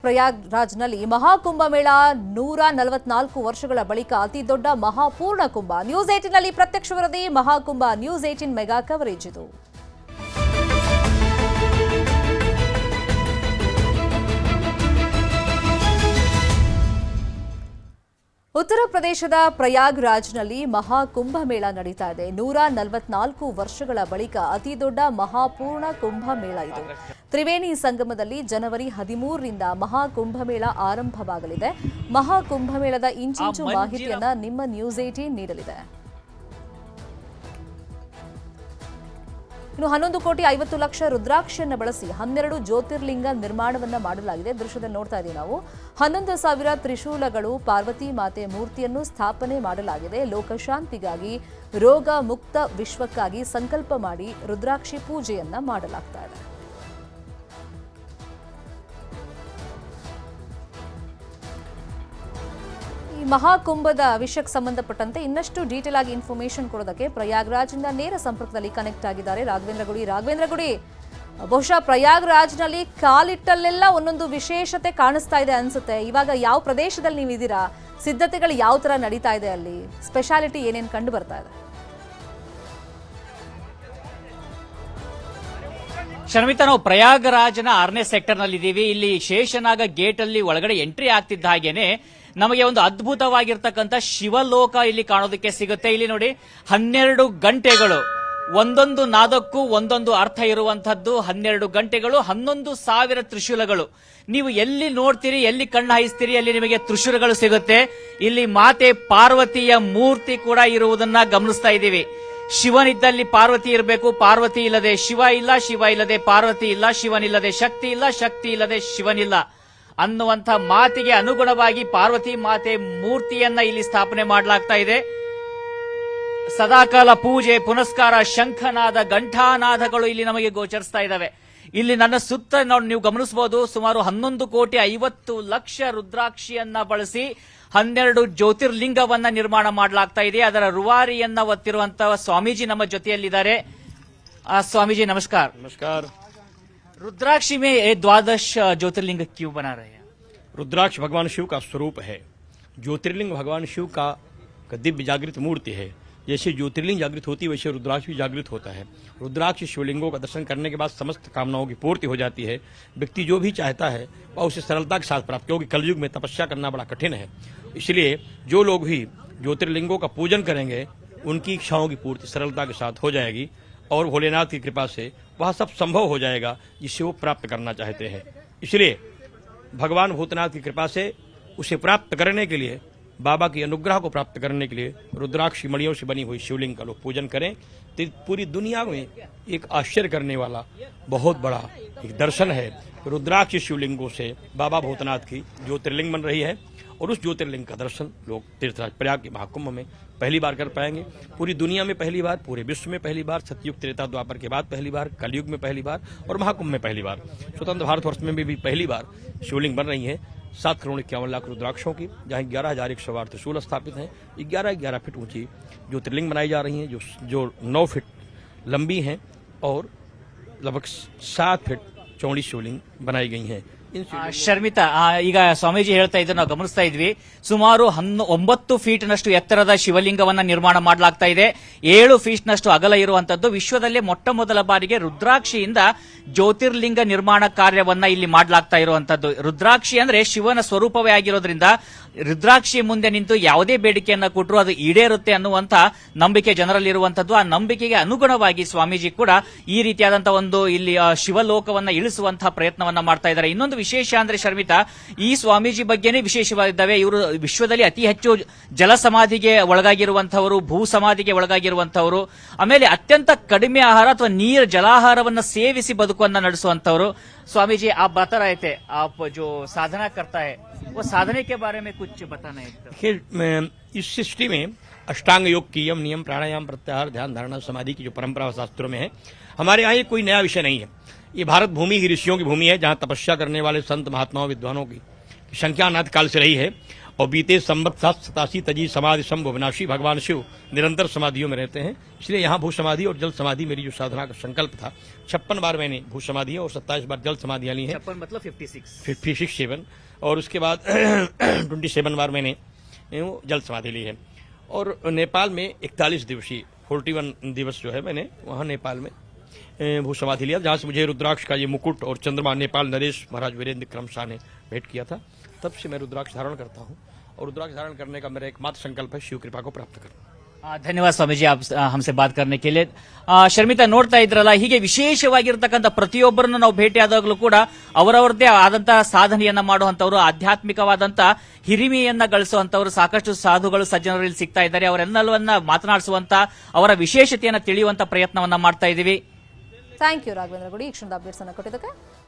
ಪ್ರಯಾಗ್ರಾಜ್ನಲ್ಲಿ ಮಹಾಕುಂಭಮೇಳ 144 ವರ್ಷಗಳ ಬಳಿಕ ಅತಿ ದೊಡ್ಡ ಮಹಾಪೂರ್ಣ ಕುಂಭ. ನ್ಯೂಸ್ 18 ನಲ್ಲಿ ಪ್ರತ್ಯಕ್ಷ ವರದಿ ಮಹಾಕುಂಭ. ನ್ಯೂಸ್ 18 ಮೆಗಾ ಕವರೇಜ್ ಇದು. ಉತ್ತರ ಪ್ರದೇಶದ ಪ್ರಯಾಗ್ರಾಜ್ನಲ್ಲಿ ಮಹಾಕುಂಭಮೇಳ ನಡೀತಾ ಇದೆ. 144 ವರ್ಷಗಳ ಬಳಿಕ ಅತಿ ದೊಡ್ಡ ಮಹಾಪೂರ್ಣ ಕುಂಭಮೇಳ ಇದು. ತ್ರಿವೇಣಿ ಸಂಗಮದಲ್ಲಿ ಜನವರಿ 13ರಿಂದ ಮಹಾಕುಂಭಮೇಳ ಆರಂಭವಾಗಲಿದೆ. ಮಹಾಕುಂಭಮೇಳದ ಇಂಚಿಂಚು ಮಾಹಿತಿಯನ್ನ ನಿಮ್ಮ ನ್ಯೂಸ್ 18 ನೀಡಲಿದೆ. ಇನ್ನು 11,50,00,000 ರುದ್ರಾಕ್ಷಿಯನ್ನು ಬಳಸಿ 12 ಜ್ಯೋತಿರ್ಲಿಂಗ ನಿರ್ಮಾಣವನ್ನ ಮಾಡಲಾಗಿದೆ. ದೃಶ್ಯದಲ್ಲಿ ನೋಡ್ತಾ ಇದ್ದೀವಿ ನಾವು. 11,000 ತ್ರಿಶೂಲಗಳು, ಪಾರ್ವತಿ ಮಾತೆ ಮೂರ್ತಿಯನ್ನು ಸ್ಥಾಪನೆ ಮಾಡಲಾಗಿದೆ. ಲೋಕಶಾಂತಿಗಾಗಿ, ರೋಗ ಮುಕ್ತ ವಿಶ್ವಕ್ಕಾಗಿ ಸಂಕಲ್ಪ ಮಾಡಿ ರುದ್ರಾಕ್ಷಿ ಪೂಜೆಯನ್ನ ಮಾಡಲಾಗ್ತಾ ಇದೆ. ಮಹಾಕುಂಭದ ವಿಷಯಕ್ಕೆ ಸಂಬಂಧಪಟ್ಟಂತೆ ಇನ್ನಷ್ಟು ಡೀಟೇಲ್ ಆಗಿ ಇನ್ಫಾರ್ಮೇಶನ್ ಕೊಡೋದಕ್ಕೆ ಪ್ರಯಾಗ್ರಾಜ್ನಿಂದ ನೇರ ಸಂಪರ್ಕದಲ್ಲಿ ಕನೆಕ್ಟ್ ಆಗಿದ್ದಾರೆ ರಾಘವೇಂದ್ರ ಗುಡಿ. ಬಹುಶಃ ಪ್ರಯಾಗ್ರಾಜ್ನಲ್ಲಿ ಕಾಲಿಟ್ಟಲ್ಲೆಲ್ಲ ಒಂದೊಂದು ವಿಶೇಷತೆ ಕಾಣಿಸ್ತಾ ಇದೆ ಅನ್ಸುತ್ತೆ. ಇವಾಗ ಯಾವ ಪ್ರದೇಶದಲ್ಲಿ ನೀವು ಇದ್ದೀರಾ? ಸಿದ್ಧತೆಗಳು ಯಾವ ತರ ನಡೀತಾ ಇದೆ? ಅಲ್ಲಿ ಸ್ಪೆಷಾಲಿಟಿ ಏನೇನು ಕಂಡು ಬರ್ತಾ ಇದೆ? ಶರ್ಮಿತಾ, ನಾವು ಪ್ರಯಾಗರಾಜ್ನ 6ನೇ ಸೆಕ್ಟರ್ ನಲ್ಲಿ ಇದ್ದೀವಿ. ಇಲ್ಲಿ ಶೇಷನಾಗ ಗೇಟ್ ಅಲ್ಲಿ ಒಳಗಡೆ ಎಂಟ್ರಿ ಆಗ್ತಿದ್ದ ಹಾಗೇನೆ ನಮಗೆ ಒಂದು ಅದ್ಭುತವಾಗಿರ್ತಕ್ಕಂಥ ಶಿವಲೋಕ ಇಲ್ಲಿ ಕಾಣೋದಕ್ಕೆ ಸಿಗುತ್ತೆ. ಇಲ್ಲಿ ನೋಡಿ, 12 ಗಂಟೆಗಳು, ಒಂದೊಂದು ನಾದಕ್ಕೂ ಒಂದೊಂದು ಅರ್ಥ ಇರುವಂತಹದ್ದು. 12 ಗಂಟೆಗಳು, 11,000 ತ್ರಿಶೂಲಗಳು. ನೀವು ಎಲ್ಲಿ ನೋಡ್ತೀರಿ, ಎಲ್ಲಿ ಕಣ್ಣು ಹಾಯಿಸ್ತೀರಿ, ಅಲ್ಲಿ ನಿಮಗೆ ತ್ರಿಶೂಲಗಳು ಸಿಗುತ್ತೆ. ಇಲ್ಲಿ ಮಾತೆ ಪಾರ್ವತಿಯ ಮೂರ್ತಿ ಕೂಡ ಇರುವುದನ್ನ ಗಮನಿಸ್ತಾ ಇದ್ದೀವಿ. ಶಿವನಿದ್ದಲ್ಲಿ ಪಾರ್ವತಿ ಇರಬೇಕು, ಪಾರ್ವತಿ ಇಲ್ಲದೆ ಶಿವ ಇಲ್ಲ, ಶಿವ ಇಲ್ಲದೆ ಪಾರ್ವತಿ ಇಲ್ಲ, ಶಿವನಿಲ್ಲದೆ ಶಕ್ತಿ ಇಲ್ಲ, ಶಕ್ತಿ ಇಲ್ಲದೆ ಶಿವನಿಲ್ಲ ಅನ್ನುವಂಥ ಮಾತಿಗೆ ಅನುಗುಣವಾಗಿ ಪಾರ್ವತಿ ಮಾತೆ ಮೂರ್ತಿಯನ್ನ ಇಲ್ಲಿ ಸ್ಥಾಪನೆ ಮಾಡಲಾಗ್ತಾ ಇದೆ. ಸದಾಕಾಲ ಪೂಜೆ, ಪುನಸ್ಕಾರ, ಶಂಖನಾದ, ಘಂಟಾನಾದಗಳು ಇಲ್ಲಿ ನಮಗೆ ಗೋಚರಿಸ್ತಾ ಇದ್ದಾವೆ. ಇಲ್ಲಿ ನನ್ನ ಸುತ್ತ ನೀವು ಗಮನಿಸಬಹುದು, ಸುಮಾರು 11,50,00,000 ರುದ್ರಾಕ್ಷಿಯನ್ನ ಬಳಸಿ 12 ಜ್ಯೋತಿರ್ಲಿಂಗವನ್ನ ನಿರ್ಮಾಣ ಮಾಡಲಾಗ್ತಾ ಇದೆ. ಅದರ ರೂವಾರಿಯನ್ನ ಒತ್ತಿರುವಂತಹ ಸ್ವಾಮೀಜಿ ನಮ್ಮ ಜೊತೆಯಲ್ಲಿದ್ದಾರೆ. स्वामी जी नमस्कार। नमस्कार। रुद्राक्षी में ये 12 ज्योतिर्लिंग क्यों बना रहे हैं? रुद्राक्ष भगवान शिव का स्वरूप है। ज्योतिर्लिंग भगवान शिव का दिव्य जागृत मूर्ति है। जैसे ज्योतिर्लिंग जागृत होती है वैसे रुद्राक्ष भी जागृत होता है। रुद्राक्ष शिवलिंगों का दर्शन करने के बाद समस्त कामनाओं की पूर्ति हो जाती है। व्यक्ति जो भी चाहता है वह उसे सरलता के साथ प्राप्त, क्योंकि कलयुग में तपस्या करना बड़ा कठिन है। इसलिए जो लोग भी ज्योतिर्लिंगों का पूजन करेंगे उनकी इच्छाओं की पूर्ति सरलता के साथ हो जाएगी और भोलेनाथ की कृपा से वह सब संभव हो जाएगा जिससे वो प्राप्त करना चाहते हैं। इसलिए भगवान भूतनाथ की कृपा से उसे प्राप्त करने के लिए, बाबा की अनुग्रह को प्राप्त करने के लिए रुद्राक्ष मणियों से बनी हुई शिवलिंग का लोग पूजन करें तो पूरी दुनिया में एक आश्चर्य करने वाला बहुत बड़ा एक दर्शन है। रुद्राक्ष शिवलिंगों से बाबा भूतनाथ की ज्योतिर्लिंग बन रही है और उस ज्योतिर्लिंग का दर्शन लोग तीर्थराज प्रयाग के महाकुंभ में पहली बार कर पाएंगे। पूरी दुनिया में पहली बार, पूरे विश्व में पहली बार, सतयुग त्रेता द्वापर के बाद पहली बार, कलयुग में पहली बार और महाकुंभ में पहली बार, स्वतंत्र भारतवर्ष में भी पहली बार शिवलिंग बन रही है। 7,51,00,000 रुद्राक्षों की, जहाँ 11,108 त्रिशूल स्थापित हैं। 11 फीट ऊंची ज्योतिर्लिंग बनाई जा रही हैं जो 9 फीट लंबी हैं और लगभग 7 फीट चौड़ी शिवलिंग बनाई गई हैं। ಶರ್ಮಿತಾ, ಈಗ ಸ್ವಾಮೀಜಿ ಹೇಳ್ತಾ ಇದ್ರು, ನಾವು ಗಮನಿಸ್ತಾ ಇದ್ವಿ, ಸುಮಾರು 9 ಫೀಟ್ನಷ್ಟು ಎತ್ತರದ ಶಿವಲಿಂಗವನ್ನ ನಿರ್ಮಾಣ ಮಾಡಲಾಗ್ತಾ ಇದೆ. 7 ಫೀಟ್ನಷ್ಟು ಅಗಲ ಇರುವಂತದ್ದು. ವಿಶ್ವದಲ್ಲೇ ಮೊಟ್ಟ ಮೊದಲ ಬಾರಿಗೆ ರುದ್ರಾಕ್ಷಿಯಿಂದ ಜ್ಯೋತಿರ್ಲಿಂಗ ನಿರ್ಮಾಣ ಕಾರ್ಯವನ್ನ ಇಲ್ಲಿ ಮಾಡಲಾಗ್ತಾ ಇರುವಂತದ್ದು. ರುದ್ರಾಕ್ಷಿ ಅಂದ್ರೆ ಶಿವನ ಸ್ವರೂಪವೇ ಆಗಿರೋದ್ರಿಂದ ರುದ್ರಾಕ್ಷಿ ಮುಂದೆ ನಿಂತು ಯಾವುದೇ ಬೇಡಿಕೆಯನ್ನ ಕೊಟ್ಟರು ಅದು ಈಡೇರುತ್ತೆ ಅನ್ನುವಂತ ನಂಬಿಕೆ ಜನರಲ್ಲಿರುವಂತದ್ದು. ಆ ನಂಬಿಕೆಗೆ ಅನುಗುಣವಾಗಿ ಸ್ವಾಮೀಜಿ ಕೂಡ ಈ ರೀತಿಯಾದಂತಹ ಒಂದು ಇಲ್ಲಿ ಶಿವಲೋಕವನ್ನ ಇಳಿಸುವಂತಹ ಪ್ರಯತ್ನವನ್ನ ಮಾಡ್ತಾ ಇದ್ದಾರೆ. ಇನ್ನೊಂದು ವಿಶೇಷ ಅಂದ್ರೆ ಶರ್ಮಿತಾ, ಈ ಸ್ವಾಮೀಜಿ ಬಗ್ಗೆನೇ ವಿಶೇಷವಾಗಿದ್ದಾವೆ. ಇವರು ವಿಶ್ವದಲ್ಲಿ ಅತಿ ಹೆಚ್ಚು ಜಲ ಸಮಾಧಿಗೆ ಒಳಗಾಗಿರುವಂತಹವರು, ಭೂ ಸಮಾಧಿಗೆ ಒಳಗಾಗಿರುವಂತಹವರು, ಆಮೇಲೆ ಅತ್ಯಂತ ಕಡಿಮೆ ಆಹಾರ ಅಥವಾ ಜಲಾಹಾರವನ್ನ ಸೇವಿಸಿ ಬದುಕುವನ್ನ ನಡೆಸುವಂತವರು. स्वामी जी, आप बता रहे थे आप जो साधना करता है वो साधने के बारे में कुछ बताना है। देखिए, इस सृष्टि में अष्टांग योग की यम नियम प्राणायाम प्रत्याहार ध्यान धारणा समाधि की जो परंपरा शास्त्रों में है, हमारे यहाँ ये कोई नया विषय नहीं है। ये भारत भूमि ही ऋषियों की भूमि है, जहाँ तपस्या करने वाले संत महात्माओं विद्वानों की संख्या अनादिकाल से रही है और बीते संवत 787 तजी समाधि संभव विनाशी भगवान शिव निरंतर समाधियों में रहते हैं। इसलिए यहाँ भू समाधि और जल समाधि मेरी जो साधना का संकल्प था, 56 बार मैंने भू समाधि और 27 बार जल समाधियां ली हैं। 56 मतलब 56। 57 और उसके बाद 27 बार मैंने जल समाधि ली है। और नेपाल में 41 दिवसीय 41 दिवस जो है मैंने वहाँ नेपाल में भू समाधि लिया, जहाँ से मुझे रुद्राक्ष का ये मुकुट और चंद्रमा नेपाल नरेश महाराज वीरेंद्र क्रमशाह ने भेंट किया था। तब से मैं रुद्राक्ष धारण करता हूँ और रुद्राक्ष धारण करने का मेरा एकमात्र संकल्प है शिव कृपा को प्राप्त करना। ಧನ್ಯವಾದ ಸ್ವಾಮೀಜಿ ಹಮ್ಸೆ ಬಾತ್ ಕರ್ನೆ ಕೆ ಲಿಯೆ ಶರ್ಮಿತಾ, ನೋಡ್ತಾ ಇದ್ರಲ್ಲ, ಹೀಗೆ ವಿಶೇಷವಾಗಿರ್ತಕ್ಕಂಥ ಪ್ರತಿಯೊಬ್ಬರನ್ನು ನಾವು ಭೇಟಿಯಾದಾಗಲೂ ಕೂಡ ಅವರವರದೇ ಆದಂತಹ ಸಾಧನೆಯನ್ನ ಮಾಡುವಂತವರು, ಆಧ್ಯಾತ್ಮಿಕವಾದಂತಹ ಹಿರಿಮೆಯನ್ನ ಗಳಿಸುವಂತವರು ಸಾಕಷ್ಟು ಸಾಧುಗಳು ಸಜ್ಜನರು ಇಲ್ಲಿ ಸಿಗ್ತಾ ಇದ್ದಾರೆ. ಅವರೆಲ್ಲವನ್ನ ಮಾತನಾಡಿಸುವಂತ, ಅವರ ವಿಶೇಷತೆಯನ್ನ ತಿಳಿಯುವಂತ ಪ್ರಯತ್ನವನ್ನ ಮಾಡ್ತಾ ಇದ್ದೀವಿ. ಥ್ಯಾಂಕ್ ಯು ರಾಘವೇಂದ್ರ ಗುಡಿ ಈ ಕ್ಷಣದ ಅಪ್ಡೇಟ್ಸ್ ಅನ್ನು ಕೊಟ್ಟಿದ್ದಕ್ಕೆ.